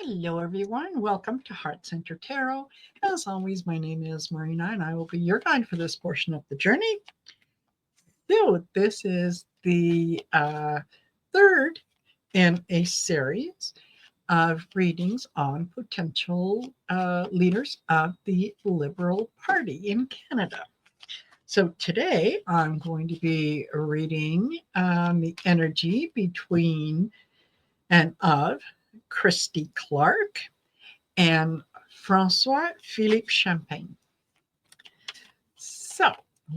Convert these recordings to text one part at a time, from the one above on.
Hello, everyone. Welcome to Heart Center Tarot. As always, my name is Marina, and I will be your guide for this portion of the journey. So, this is the third in a series of readings on potential leaders of the Liberal Party in Canada. So, today I'm going to be reading the energy between and of Christy Clark and Francois-Phillipe Champaign. So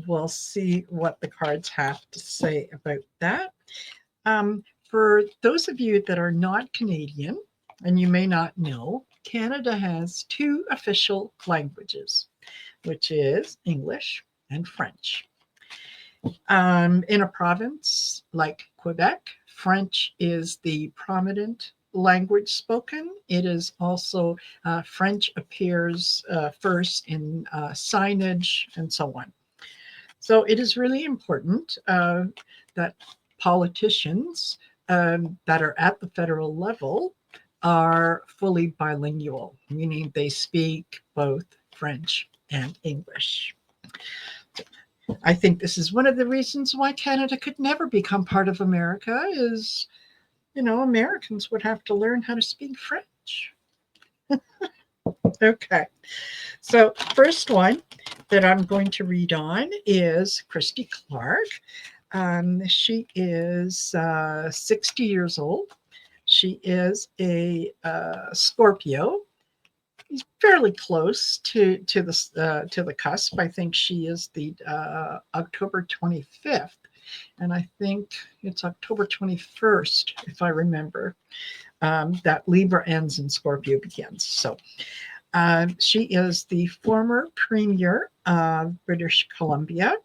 we'll see what the cards have to say about that. For those of you that are not Canadian, and you may not know, Canada has two official languages, which is English and French. In a province like Quebec, French is the prominent language spoken. It is also French appears first in signage and so on. So it is really important that politicians that are at the federal level are fully bilingual, meaning they speak both French and English. I think this is one of the reasons why Canada could never become part of America is, Americans would have to learn how to speak French. Okay. So first one that I'm going to read on is Christy Clark. She is 60 years old. She is a Scorpio. He's fairly close to the cusp. I think she is the October 25th, and I think it's October 21st, if I remember. That Libra ends and Scorpio begins. So she is the former premier of British Columbia.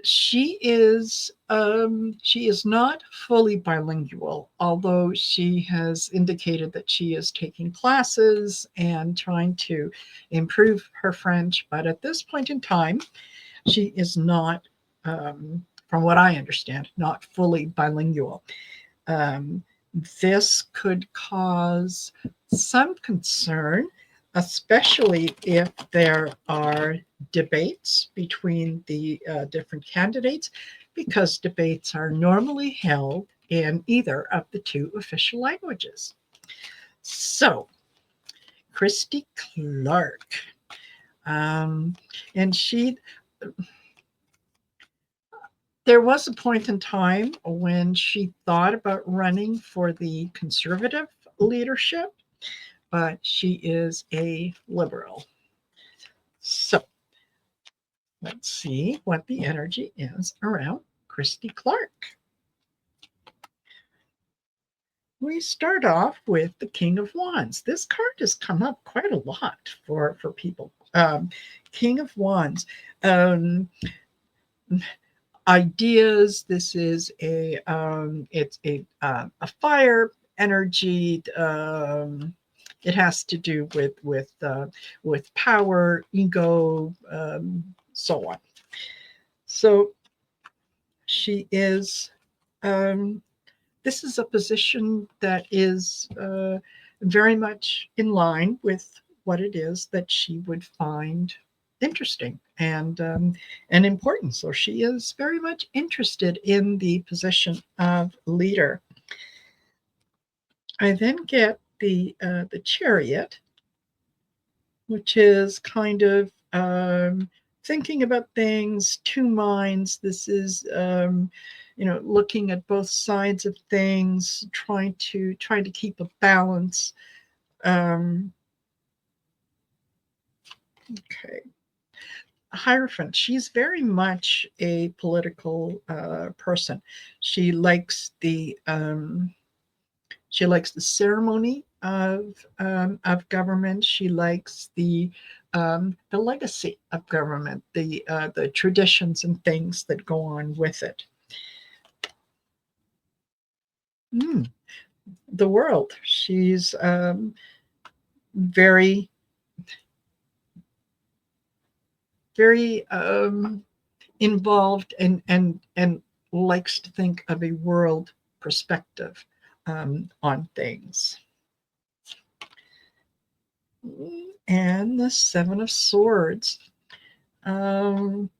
She is not fully bilingual, although she has indicated that she is taking classes and trying to improve her French. But at this point in time, she is not, from what I understand, not fully bilingual. This could cause some concern, especially if there are debates between the different candidates, because debates are normally held in either of the two official languages. So, Christy Clark, and there was a point in time when she thought about running for the Conservative leadership, but she is a Liberal. So let's see what the energy is around Christy Clark. We start off with the King of Wands. This card has come up quite a lot for people. King of Wands. Ideas. This is it's a fire energy. It has to do with power, ego, so on. So she is. This is a position that is very much in line with what it is that she would find interesting and important. So she is very much interested in the position of leader. I then get the Chariot, which is kind of thinking about things, two minds. This is looking at both sides of things, trying to keep a balance. Okay. Hierophant, she's very much a political person. She likes the ceremony of government. She likes the legacy of government, the traditions and things that go on with it. The World. She's very involved and likes to think of a world perspective on things. and the Seven of Swords. Um,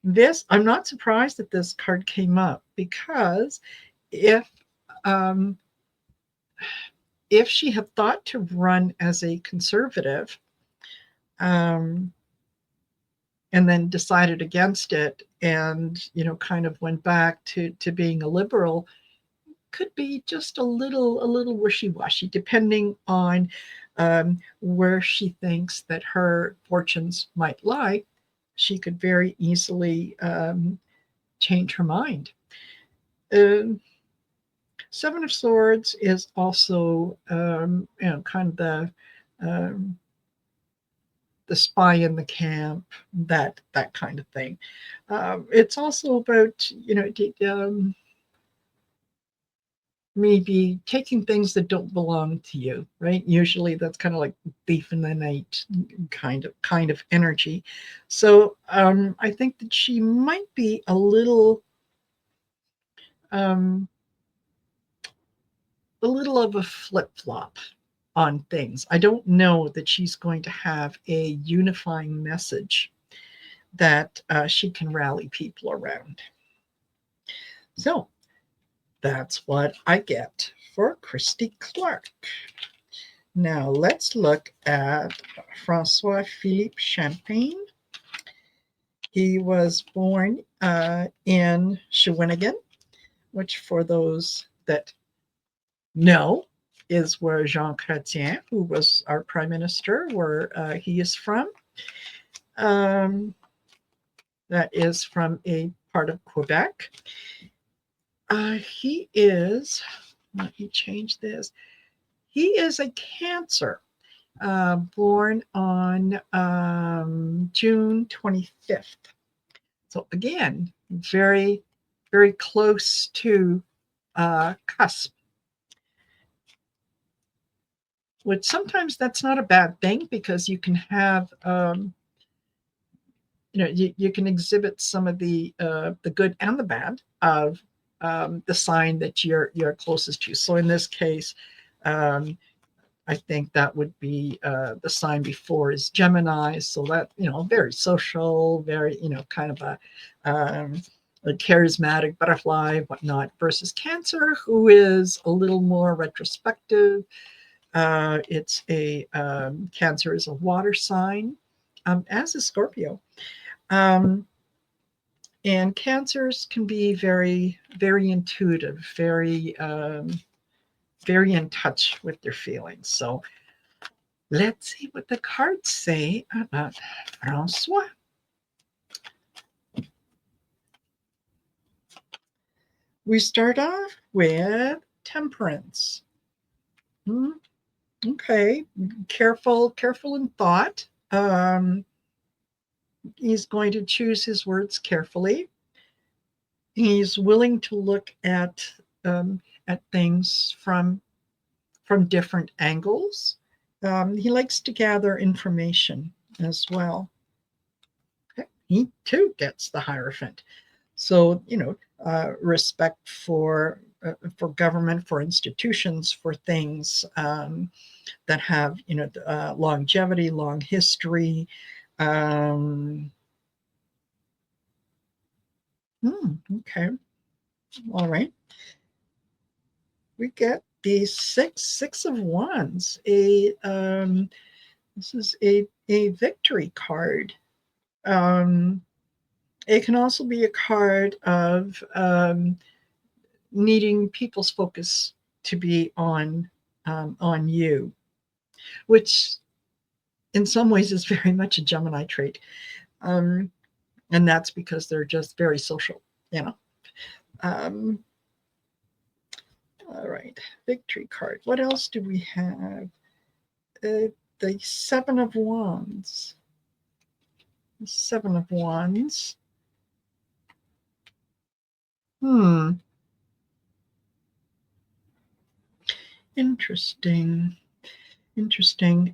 this, I'm not surprised that this card came up, because if um, if she had thought to run as a conservative, um, and then decided against it, and kind of went back to being a liberal, could be just a little wishy-washy, depending on where she thinks that her fortunes might lie. She could very easily change her mind. Um, Seven of Swords is also, kind of um, the spy in the camp, that kind of thing. It's also about, maybe taking things that don't belong to you, right? Usually that's kind of like thief in the night kind of energy. So I think that she might be um, a little of a flip flop on things. I don't know that she's going to have a unifying message that she can rally people around. So that's what I get for Christy Clark. Now let's look at Francois-Phillipe Champaign. He was born in Shawinigan, which, for those that know, is where Jean Chrétien, who was our prime minister, where he is from. Um, that is from a part of Quebec. He is, let me change this, he is a Cancer, born on June 25th. So again, very, very close to cusp, which sometimes that's not a bad thing, because you can have, you can exhibit some of the good and the bad of the sign that you're closest to. So in this case, um, I think that would be the sign before is Gemini. So that, very social, very, kind of a charismatic butterfly, whatnot, versus Cancer, who is a little more retrospective. It's a Cancer is a water sign, as is Scorpio. Um, and Cancers can be very, very intuitive, very in touch with their feelings. So let's see what the cards say about Francois. We start off with Temperance. Okay, careful in thought. He's going to choose his words carefully. He's willing to look at things from different angles. He likes to gather information as well. Okay. He too gets the Hierophant. So, respect for government, for institutions, for things that have, longevity, long history. Um, okay, all right. We get the six of wands. This is a victory card. It can also be a card of needing people's focus to be on you, which in some ways is very much a Gemini trait, um, and that's because they're just very social, you know. Um, all right, victory card. What else do we have? The Seven of Wands. The Seven of Wands. Hmm. Interesting. Interesting.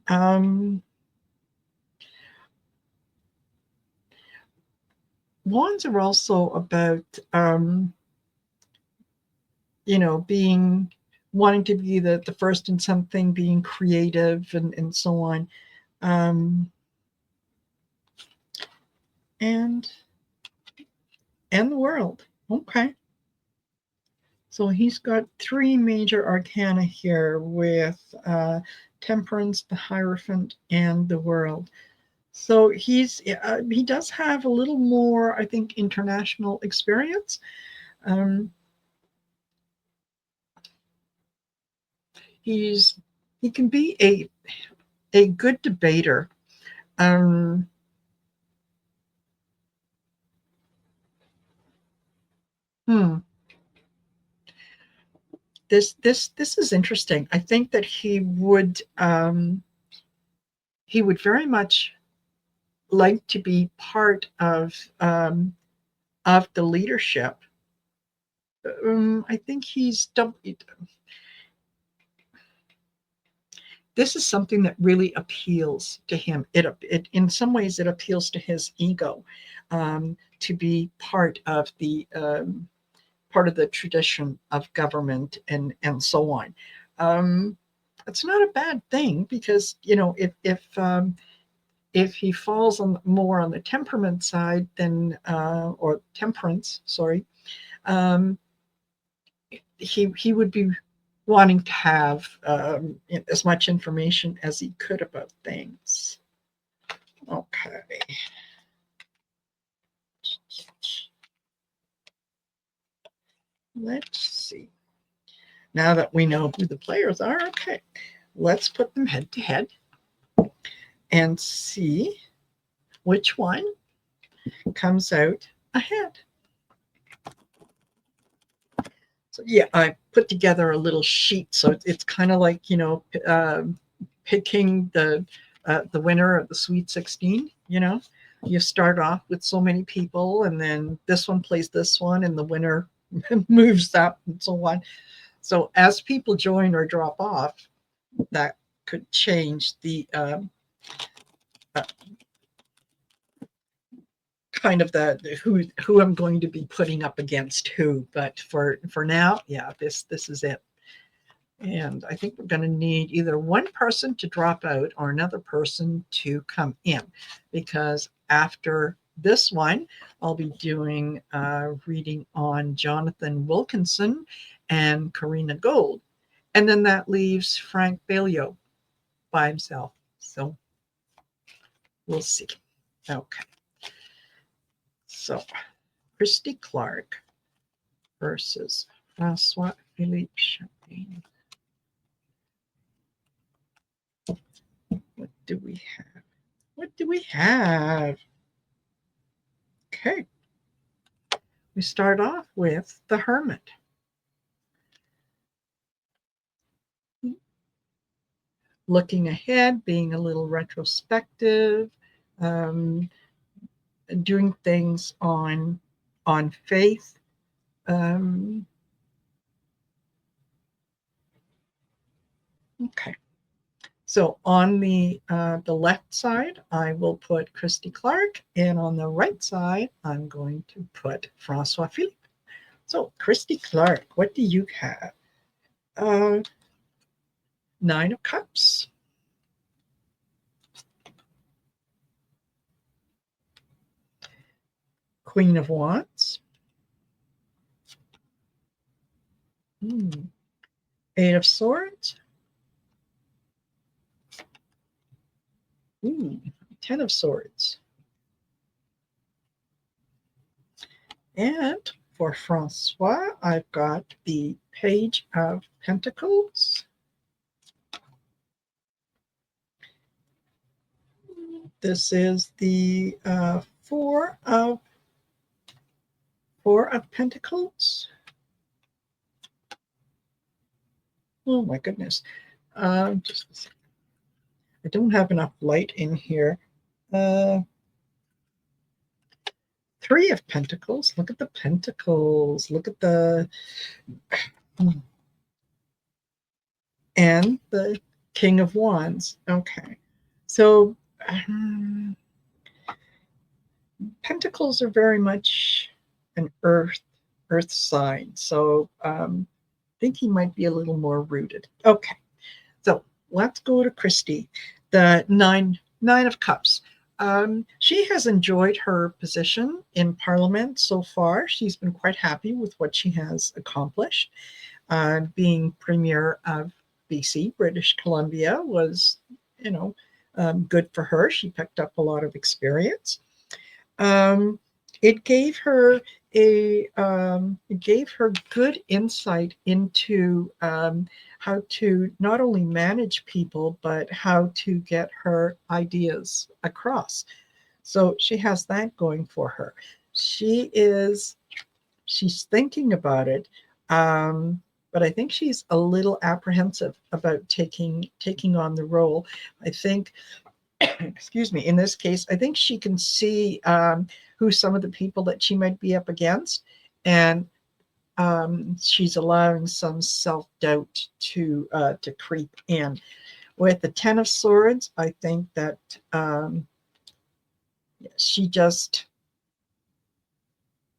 Wands are also about, being wanting to be the first in something, being creative, and so on. Um, and the world. Okay. So he's got three major arcana here with Temperance, the Hierophant, and the World. So he does have a little more, I think, international experience. Um, he can be a good debater. Um, hmm. This is interesting. I think that he would very much like to be part of the leadership. I think this is something that really appeals to him. It in some ways it appeals to his ego, to be part of the tradition of government and so on. Um, it's not a bad thing because if he falls more on the temperament side, then or temperance, sorry, um, he would be wanting to have as much information as he could about things. Okay. Let's see. Now that we know who the players are, okay, let's put them head to head and see which one comes out ahead. So yeah, I put together a little sheet, so it's kind of like picking the winner of the Sweet 16. You start off with so many people, and then this one plays this one, and the winner moves up, and so on. So as people join or drop off, that could change the uh, kind of the who I'm going to be putting up against who. But for now, yeah, this is it. And I think we're going to need either one person to drop out or another person to come in, because after this one, I'll be doing a reading on Jonathan Wilkinson and Karina Gold. And then that leaves Frank Balliol by himself. So we'll see. Okay. So Christy Clark versus Francois-Phillipe Champaign. What do we have? What do we have? Okay. We start off with the Hermit. Looking ahead, being a little retrospective, um, doing things on faith. Okay. So on the left side, I will put Christy Clark, and on the right side, I'm going to put Francois-Phillipe. So Christy Clark, what do you have? Uh, Nine of Cups, Queen of Wands, Eight of Swords, Ten of Swords, and for Francois, I've got the Page of Pentacles. This is the Four of Pentacles. Oh my goodness. Just a second. I don't have enough light in here. Three of Pentacles. Look at the pentacles. Look at the and the King of Wands. Okay. So Pentacles are very much an earth sign. So think he might be a little more rooted. Okay, so let's go to Christy, the nine of cups. She has enjoyed her position in Parliament so far. She's been quite happy with what she has accomplished. Being Premier of BC, British Columbia, was, you know, good for her. She picked up a lot of experience. Um, it gave her it gave her good insight into how to not only manage people but how to get her ideas across. So she has that going for her. She is she's thinking about it, but I think she's a little apprehensive about taking on the role. I think excuse me, in this case, I think she can see who some of the people that she might be up against, and she's allowing some self-doubt to creep in. With the Ten of Swords, I think that she just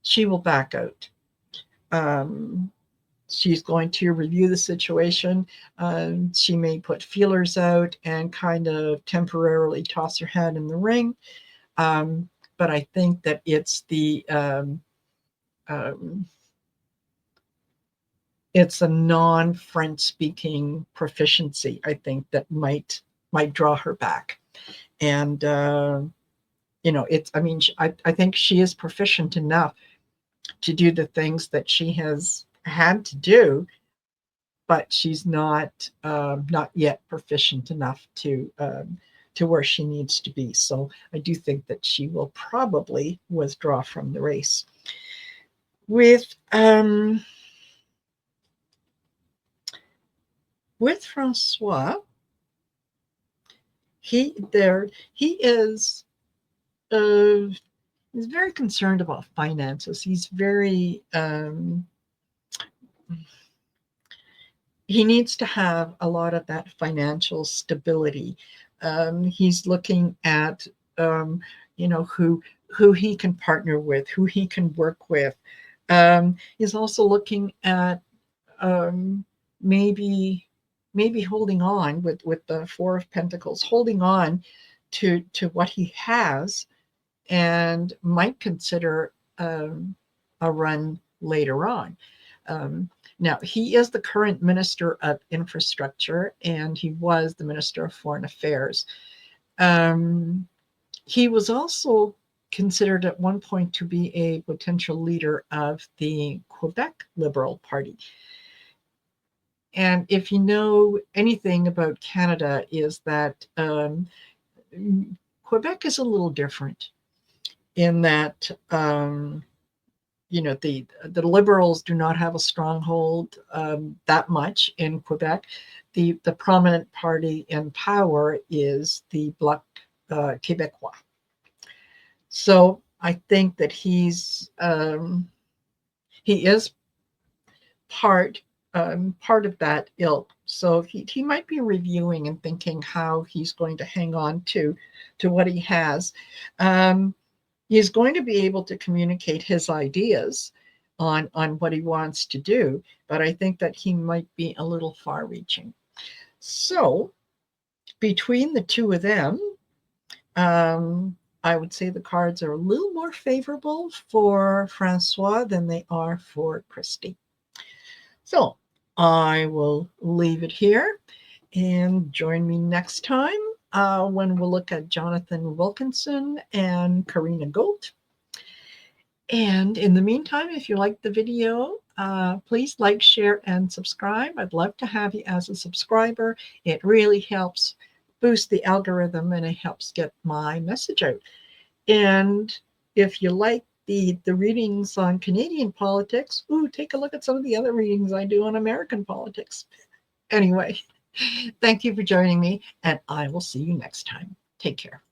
she will back out. Um, she's going to review the situation. She may put feelers out and kind of temporarily toss her hat in the ring. But I think that um, it's a non-French speaking proficiency, I think, that might draw her back. And it's, I mean, I think she is proficient enough to do the things that she has had to do, but she's not yet proficient enough to where she needs to be. So I do think that she will probably withdraw from the race. With Francois, he is uh, he's very concerned about finances. He needs to have a lot of that financial stability. He's looking at who he can partner with, who he can work with. He's also looking at um, maybe holding on with the Four of Pentacles, holding on to what he has, and might consider a run later on. Now, he is the current Minister of Infrastructure, and he was the Minister of Foreign Affairs. He was also considered at one point to be a potential leader of the Quebec Liberal Party. And if you know anything about Canada, is that Quebec is a little different in that the Liberals do not have a stronghold that much in Quebec. The prominent party in power is the Bloc Québécois. So I think that he is part of that ilk. So he might be reviewing and thinking how he's going to hang on to what he has. He's going to be able to communicate his ideas on what he wants to do, but I think that he might be a little far-reaching. So between the two of them, I would say the cards are a little more favorable for Francois than they are for Christy. So I will leave it here, and join me next time when we'll look at Jonathan Wilkinson and Karina Gold. And in the meantime, if you like the video, please like, share, and subscribe. I'd love to have you as a subscriber. It really helps boost the algorithm, and it helps get my message out. And if you like the readings on Canadian politics, take a look at some of the other readings I do on American politics. Anyway, thank you for joining me, and I will see you next time. Take care.